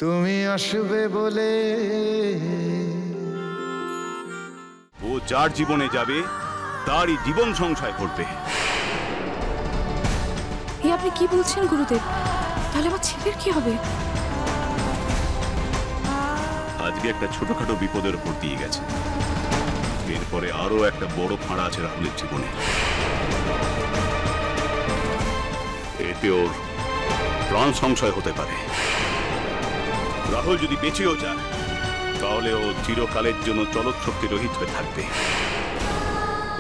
তুমি আসবে বলে। ও যার জীবনে যাবে তারই জীবন সংশয় করবে। আপনি কি বলছেন গুরুদেব? তাহলে আমার ছেলের কি হবে? আজকে একটা ছোটখাটো বিপদের উপর দিয়ে গেছে, এরপরে আরো একটা বড় ফাঁড়া আছে রাহুলের জীবনে। এতে ওর প্রাণ সংশয় হতে পারে। রাহুল যদি বেঁচেও যায় তাহলে ও চিরকালের জন্য চলৎ শক্তি রহিত হয়ে থাকবে।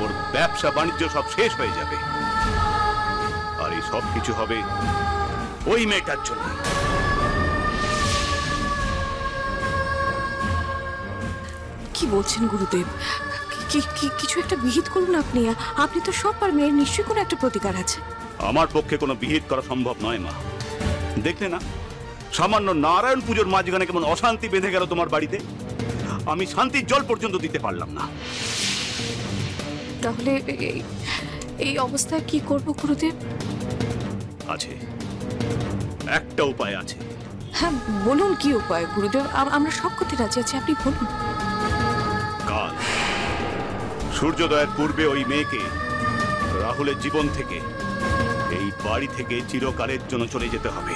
ওর ব্যবসা বাণিজ্য সব শেষ হয়ে যাবে, আর এই সব কিছু হবে ওই মেয়েটার জন্য। কি বলছেন গুরুদেব? কিছু একটা বিহিত করুন আপনি। আপনি তো সব পার, মেয়ের নিশ্চয়ই কোনো একটা প্রতিকার আছে। আমার পক্ষে কোনো বিহিত করা সম্ভব নয় মা। দেখলে না, সামান্য নারায়ণ পুজোর মাঝখানে কেমন অশান্তি বেঁধে গেল তোমার বাড়িতে। আমি শান্তির জল পর্যন্ত দিতে পারলাম না। তাহলে এই অবস্থায় কি করব গুরুদেব? আছে, একটা উপায় আছে। হ্যাঁ বলুন, কি উপায় গুরুদেব? আমরা সব করতে রাজি আছি, আপনি বলুন। কাল সূর্যোদয়ের পূর্বে ওই মেয়েকে রাহুলের জীবন থেকে, এই বাড়ি থেকে চিরকালের জন্য চলে যেতে হবে।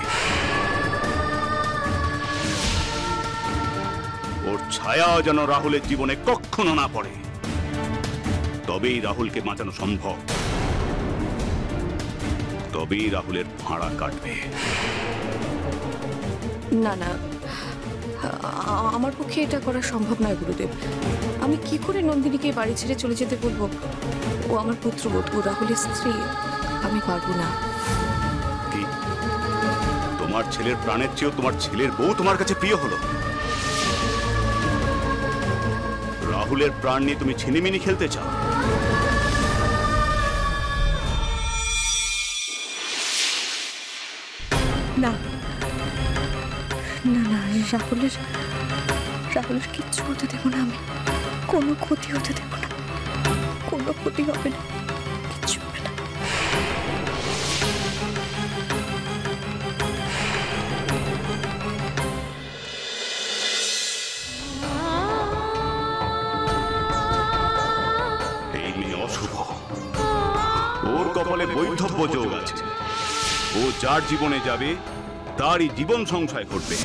ওর ছায়াও যেন রাহুলের জীবনে কখনো না পড়ে, তবেই রাহুলকে বাঁচানো সম্ভব, তবেই রাহুলের ফাঁড়া কাটবে। না না, আমার পক্ষে এটা করা সম্ভব নয় গুরুদেব। আমি কি করে নন্দিনীকে বাড়ি ছেড়ে চলে যেতে বলবো? ও আমার পুত্রবধূ, রাহুলের স্ত্রী। আমি পারবো না। কি তোমার ছেলের প্রাণের চেয়েও তোমার ছেলের বউ তোমার কাছে প্রিয় হলো? রাহুলের প্রাণ নিয়ে তুমি ছিনিমিনি খেলতে চাও? না না না, রাহুলের কিচ্ছু হতে দেবো না আমি। কোনো ক্ষতি হতে দেবো না, কোনো ক্ষতি হবে না, কিচ্ছু হবে না। এই মেয়ে অশুভ, ওর কপালে বৈধব্য যোগ আছে। ও যার জীবনে যাবে তারই জীবন সংশয় করবে।